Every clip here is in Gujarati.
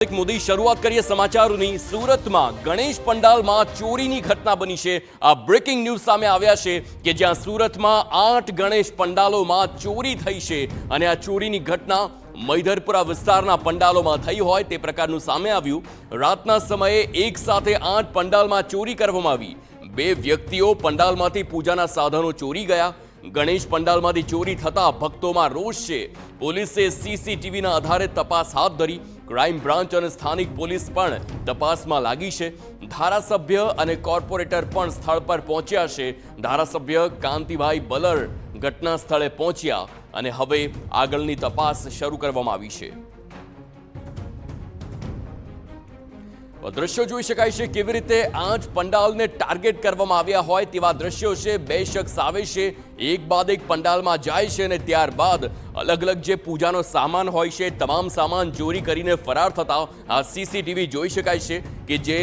મોદી શરૂઆત કરીએ સમાચારોની। સુરતમાં ગણેશ પંડાલમાં ચોરીની ઘટના બની છે। આ બ્રેકિંગ ન્યૂઝ સામે આવ્યા છે કે જ્યાં સુરતમાં 8 ગણેશ પંડાલોમાં ચોરી થઈ છે અને આ ચોરીની ઘટના મૈધરપુરા વિસ્તારના પંડાલોમાં થઈ હોય તે પ્રકારનું સામે આવ્યું। રાતના સમયે એક સાથે 8 પંડાલમાં ચોરી કરવામાં આવી। 2 વ્યક્તિઓ પંડાલમાંથી પૂજાના સાધનો ચોરી ગયા। ગણેશ પંડાલમાંથી ચોરી થતા ભક્તોમાં રોષ છે। પોલીસે સીસીટીવીના આધારે તપાસ હાથ ધરી। ક્રાઇમ બ્રાન્ચ અને સ્થાનિક પોલીસ પણ તપાસમાં લાગી છે। ધારાસભ્ય અને કોર્પોરેટર પણ સ્થળ પર પહોંચ્યા છે। ધારાસભ્ય કાંતિભાઈ બલર ઘટના સ્થળે પહોંચ્યા અને હવે આગળની તપાસ શરૂ કરવામાં આવી છે। દ્રશ્યો જોઈ શકાય છે કેવી રીતે 8 પંડાલને ટાર્ગેટ કરવામાં આવ્યા હોય તેવા દ્રશ્યો છે। 2 શખ્સ આવે છે, એક બાદ એક પંડાલમાં જાય છે અને ત્યારબાદ અલગ અલગ જે પૂજાનો સામાન હોય છે તમામ સામાન ચોરી કરીને ફરાર થતા આ સીસીટીવી જોઈ શકાય છે કે જે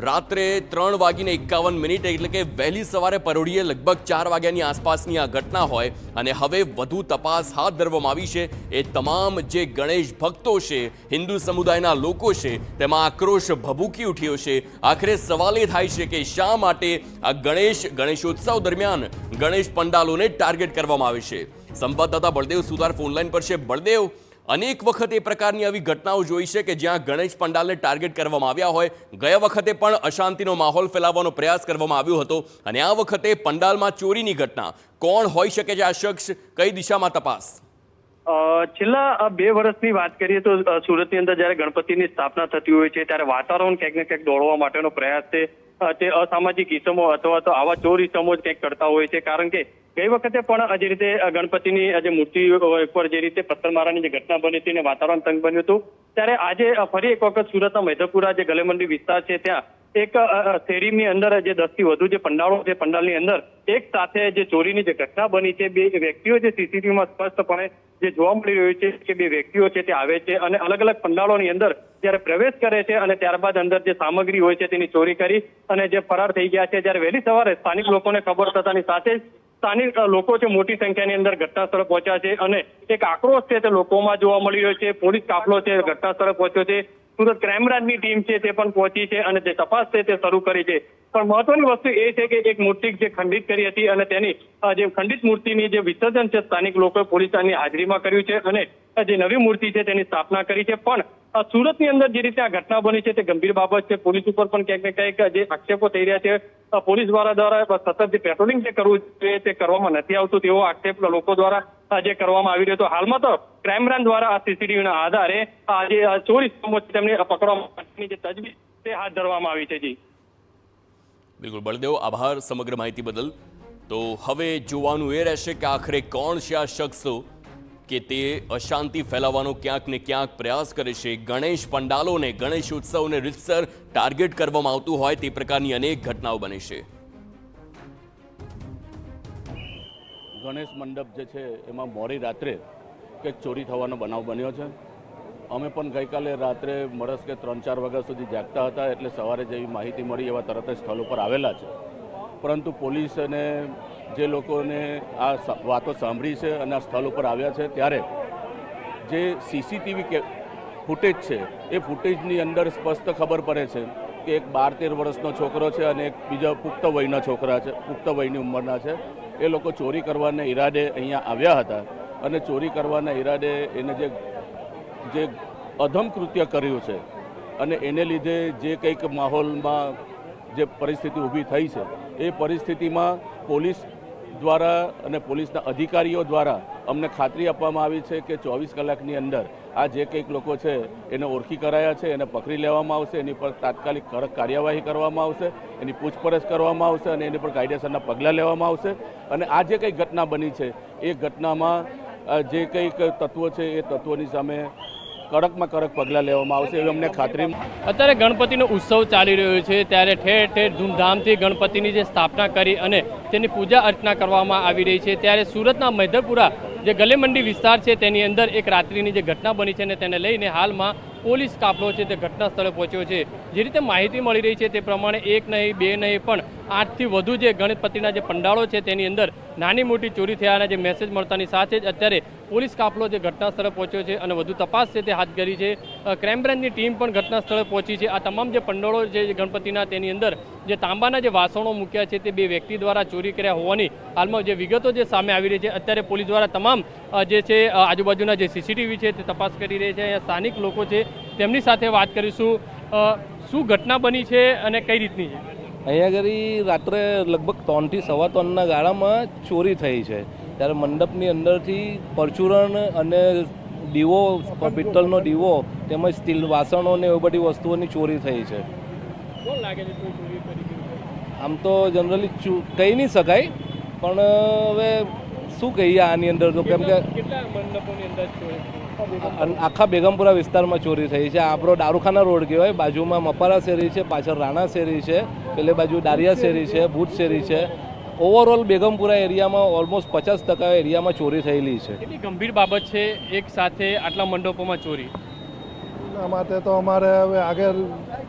રાત્રે 3:51 એટલે કે વહેલી સવારે પરોઢીએ લગભગ 4 વાગ્યાની આસપાસની આ ઘટના હોય અને હવે વધુ તપાસ હાથ ધરવામાં આવી છે। એ તમામ જે ગણેશ ભક્તો છે, હિન્દુ સમુદાયના લોકો છે, તેમાં આક્રોશ ભભૂકી ઉઠ્યો છે। આખરે સવાલ એ થાય છે કે શા માટે આ ગણેશોત્સવ દરમિયાન ગણેશ પંડાલોને ટાર્ગેટ કરવામાં આવે છે। સંવાદદાતા બળદેવ સુતાર ફોનલાઈન પર છે। બળદેવ, અનેક વખત એ પ્રકારની આવી ઘટનાઓ જોઈ છે કે જ્યાં ગણેશ પંડાલને ટાર્ગેટ કરવામાં આવ્યા હોય। ગયા વખતે પણ અશાંતિનો માહોલ ફેલાવવાનો પ્રયાસ કરવામાં આવ્યો હતો અને આ વખતે પંડાલમાં ચોરીની ઘટના। કોણ હોઈ શકે છે આ શખ્સ? કઈ દિશામાં તપાસ? છેલ્લા 2 વર્ષની વાત કરીએ તો સુરતની અંદર જ્યારે ગણપતિની સ્થાપના થતી હોય છે ત્યારે વાતાવરણ ક્યાંક ને ક્યાંક દોડવા માટેનો પ્રયાસ છે તે અસામાજિક ઇસમો અથવા તો આવા ચોર ઇસમો જ કંઈક કરતા હોય છે। કારણ કે ગઈ વખતે પણ જે રીતે ગણપતિની જે મૂર્તિ પર જે રીતે પથ્થરમારાની જે ઘટના બની હતી અને વાતાવરણ તંગ બન્યું હતું, ત્યારે આજે ફરી એક વખત સુરતના મૈધરપુરા જે ગલેમંડી વિસ્તાર છે ત્યાં એક શેરીની અંદર જે 10 થી વધુ જે પંડાળો છે, પંડાલની અંદર એક સાથે જે ચોરીની જે ઘટના બની છે, 2 વ્યક્તિઓ જે સીસીટીવીમાં સ્પષ્ટપણે જે જોવા મળી રહ્યું છે કે 2 વ્યક્તિઓ છે તે આવે છે અને અલગ અલગ પંડાળોની અંદર જ્યારે પ્રવેશ કરે છે અને ત્યારબાદ અંદર જે સામગ્રી હોય છે તેની ચોરી કરી અને જે ફરાર થઈ ગયા છે। જ્યારે વહેલી સવારે સ્થાનિક લોકોને ખબર થતાની સાથે જ સ્થાનિક લોકો છે મોટી સંખ્યાની અંદર ઘટના સ્થળે પહોંચ્યા છે અને એક આક્રોશ છે તે લોકોમાં જોવા મળી રહ્યો છે। પોલીસ કાફલો છે ઘટના સ્થળે પહોંચ્યો છે। સુરત ક્રાઇમ બ્રાન્ચની ટીમ છે તે પણ પહોંચી છે અને જે તપાસ છે તે શરૂ કરી છે। પણ મહત્વની વસ્તુ એ છે કે એક મૂર્તિ જે ખંડિત કરી હતી અને તેની જે ખંડિત મૂર્તિની જે વિસર્જન છે સ્થાનિક લોકોએ પોલીસની હાજરીમાં કર્યું છે અને જે નવી મૂર્તિ છે તેની સ્થાપના કરી છે। પણ સુરતની અંદર જે રીતે આ ઘટના બની છે તે ગંભીર બાબત છે। પોલીસ ઉપર પણ ક્યાંક ને ક્યાંક જે આક્ષેપો થઈ રહ્યા છે, પોલીસ દ્વારા સતત જે પેટ્રોલિંગ જે કરવું જોઈએ તે કરવામાં નથી આવતું તેવો આક્ષેપ લોકો દ્વારા જે કરવામાં આવી રહ્યો હતો। હાલમાં તો ક્રાઇમ બ્રાન્ચ દ્વારા આ સીસીટીવીના આધારે જે ચોરી તેમને પકડવા માટેની જે તજવીજ તે હાથ ધરવામાં આવી છે। જી બિલકુલ બળદેવ, આભાર સમગ્ર માહિતી બદલ। તો હવે જોવાનું એ રહેશે કે આખરે કોણ છે આ શખ્સો કે તે અશાંતિ ફેલાવવાનો ક્યાંક ને ક્યાંક પ્રયાસ કરે છે। ગણેશ પંડાલોને, ગણેશ ઉત્સવને રીતસર ટાર્ગેટ કરવામાં આવતું હોય તે પ્રકારની અનેક ઘટનાઓ બને છે। ગણેશ મંડપ જે છે એમાં મોડી રાત્રે કંઈક ચોરી થવાનો બનાવ બન્યો છે। અમે પણ ગઈકાલે રાત્રે મળસ કે 3-4 વાગ્યા સુધી જાગતા હતા, એટલે સવારે જેવી માહિતી મળી એવા તરત જ સ્થળ ઉપર આવેલા છે। પરંતુ પોલીસ અને જે લોકોને આ વાતો સાંભળી છે અને આ સ્થળ ઉપર આવ્યા છે ત્યારે જે સીસીટીવી ફૂટેજ છે એ ફૂટેજની અંદર સ્પષ્ટ ખબર પડે છે કે એક 12-13 વર્ષનો છોકરો છે અને એક બીજા પુખ્ત વયના છોકરા છે, પુખ્ત વયની ઉંમરના છે। એ લોકો ચોરી કરવાના ઈરાદે અહીંયા આવ્યા હતા અને ચોરી કરવાના ઈરાદે એને જે અધમ કૃત્ય કર્યું છે અને એને લીધે જે કંઈક માહોલમાં જે પરિસ્થિતિ ઊભી થઈ છે એ પરિસ્થિતિમાં પોલીસ દ્વારા અને પોલીસના અધિકારીઓ દ્વારા અમને ખાતરી આપવામાં આવી છે કે 24 કલાકની અંદર આ જે કંઈક લોકો છે એને ઓળખી કરાયા છે, એને પકડી લેવામાં આવશે, એની પર તાત્કાલિક કડક કાર્યવાહી કરવામાં આવશે, એની પૂછપરછ કરવામાં આવશે અને એની પર કાયદેસરના પગલાં લેવામાં આવશે। અને આ જે કંઈક ઘટના બની છે એ ઘટનામાં જે કંઈક તત્વો છે એ તત્વોની સામે કડકમાં કડક પગલાં લેવામાં આવશે એવી અમને ખાતરી। અત્યારે ગણપતિનો ઉત્સવ ચાલી રહ્યો છે ત્યારે ઠેર ઠેર ધૂમધામથી ગણપતિની જે સ્થાપના કરી અને તેની પૂજા અર્ચના કરવામાં આવી રહી છે। ત્યારે સુરતના મૈધરપુરા જે ગલેમંડી વિસ્તાર છે તેની અંદર એક રાત્રિની જે ઘટના બની છે અને તેને લઈને હાલમાં પોલીસ કાફલો છે તે ઘટના સ્થળે પહોંચ્યો છે। જે રીતે માહિતી મળી રહી છે તે પ્રમાણે 1 નહીં 2 નહીં પણ 8થી વધુ જે ગણપતિના જે પંડાળો છે તેની અંદર નાની મોટી ચોરી થયાના જે મેસેજ મળતાની સાથે જ અત્યારે પોલીસ કાફલો જે ઘટના સ્થળે પહોંચ્યો છે અને વધુ તપાસ છે તે હાથ ધરી છે. ક્રાઇમ બ્રાન્ચની ટીમ પણ ઘટના સ્થળે પહોંચી છે. આ તમામ જે પંડોળો છે ગણપતિના તેની અંદર જે તાંબાના જે વાસણો મૂક્યા છે તે બે વ્યક્તિ દ્વારા ચોરી કર્યા હોવાની હાલમાં જે વિગતો જે સામે આવી રહી છે. અત્યારે પોલીસ દ્વારા તમામ જે છે આજુબાજુના જે સીસીટીવી છે તે તપાસ કરી રહી છે. અહીંયા સ્થાનિક લોકો છે તેમની સાથે વાત કરીશું. શું ઘટના બની છે અને કઈ રીતની છે? અહીંયા આગળ રાત્રે લગભગ 3 થી સવા 3ના ગાળામાં ચોરી થઈ છે. ત્યારે મંડપની અંદરથી પરચુરણ અને દીવો, પિત્તળનો દીવો તેમજ સ્ટીલ વાસણો ને એવી બધી વસ્તુઓની ચોરી થઈ છે. કોણ લાગે છે કોઈ ચોરી કરી ગયું છે? આમ તો જનરલી કહી નહીં શકાય, પણ હવે શું કહીએ આની અંદર તો, કેમ કે કેટલા મંડપોની અંદર ચોરી થઈ? આખા બેગમપુરા વિસ્તારમાં ચોરી થઈ છે. આપણો દારૂખાના રોડ કહેવાય, બાજુમાં મપારા શેરી છે, પાછળ રાણા શેરી છે, પેલે બાજુ દારિયા શેરી છે, ભૂત શેરી છે. ઓવરઓલ બેગમપુરા એરિયામાં ઓલમોસ્ટ 50% એરિયામાં ચોરી થયેલી છે. કેટલી ગંભીર બાબત છે એક સાથે આટલા મંડપોમાં ચોરી? એના માટે તો અમારે હવે આગળ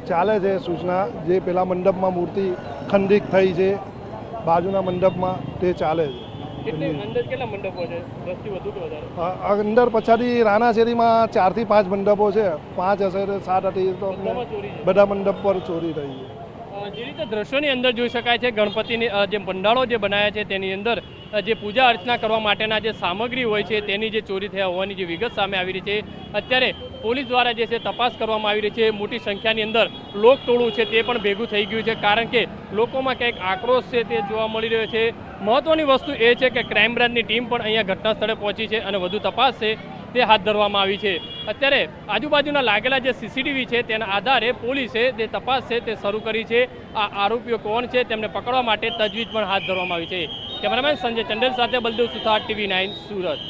ચાલે છે સૂચના. જે પેલા મંડપમાં મૂર્તિ ખંડિત થઈ છે બાજુના મંડપમાં તે ચાલે છે. કેટલી અંદર કેટલા મંડપો છે? 10 થી વધુ કે વધારે? અંદર પછાડી રાણા શેરીમાં 4 થી 5 મંડપો છે. 5 હશે 7 હતી તો બધામાં ચોરી છે? બધા મંડપ પર ચોરી થઈ છે. જે રીતે દ્રશ્યોની અંદર જોઈ શકાય છે, ગણપતિની જે પંડાળો જે બનાવ્યા છે તેની અંદર જે પૂજા અર્ચના કરવા માટેના જે સામગ્રી હોય છે તેની જે ચોરી થયા હોવાની જે વિગત સામે આવી રહી છે. અત્યારે પોલીસ દ્વારા જે છે તપાસ કરવામાં આવી રહી છે. મોટી સંખ્યાની અંદર લોકટોળું છે તે પણ ભેગું થઈ ગયું છે, કારણ કે લોકોમાં કંઈક આક્રોશ છે તે જોવા મળી રહ્યો છે. મહત્વની વસ્તુ એ છે કે ક્રાઇમ બ્રાન્ચની ટીમ પણ અહીંયા ઘટના સ્થળે પહોંચી છે અને વધુ તપાસ છે તે હાથ ધરવામાં આવી છે. અત્યારે આજુબાજુના લાગેલા જે સીસીટીવી છે તેના આધારે પોલીસે જે તપાસ છે તે શરૂ કરી છે. આ આરોપીઓ કોણ છે તેમને પકડવા માટે તજવીજ પણ હાથ ધરવામાં આવી છે. કેમેરામેન સંજય ચંડેલ સાથે બલદેવ સુથાર, TV9 સુરત.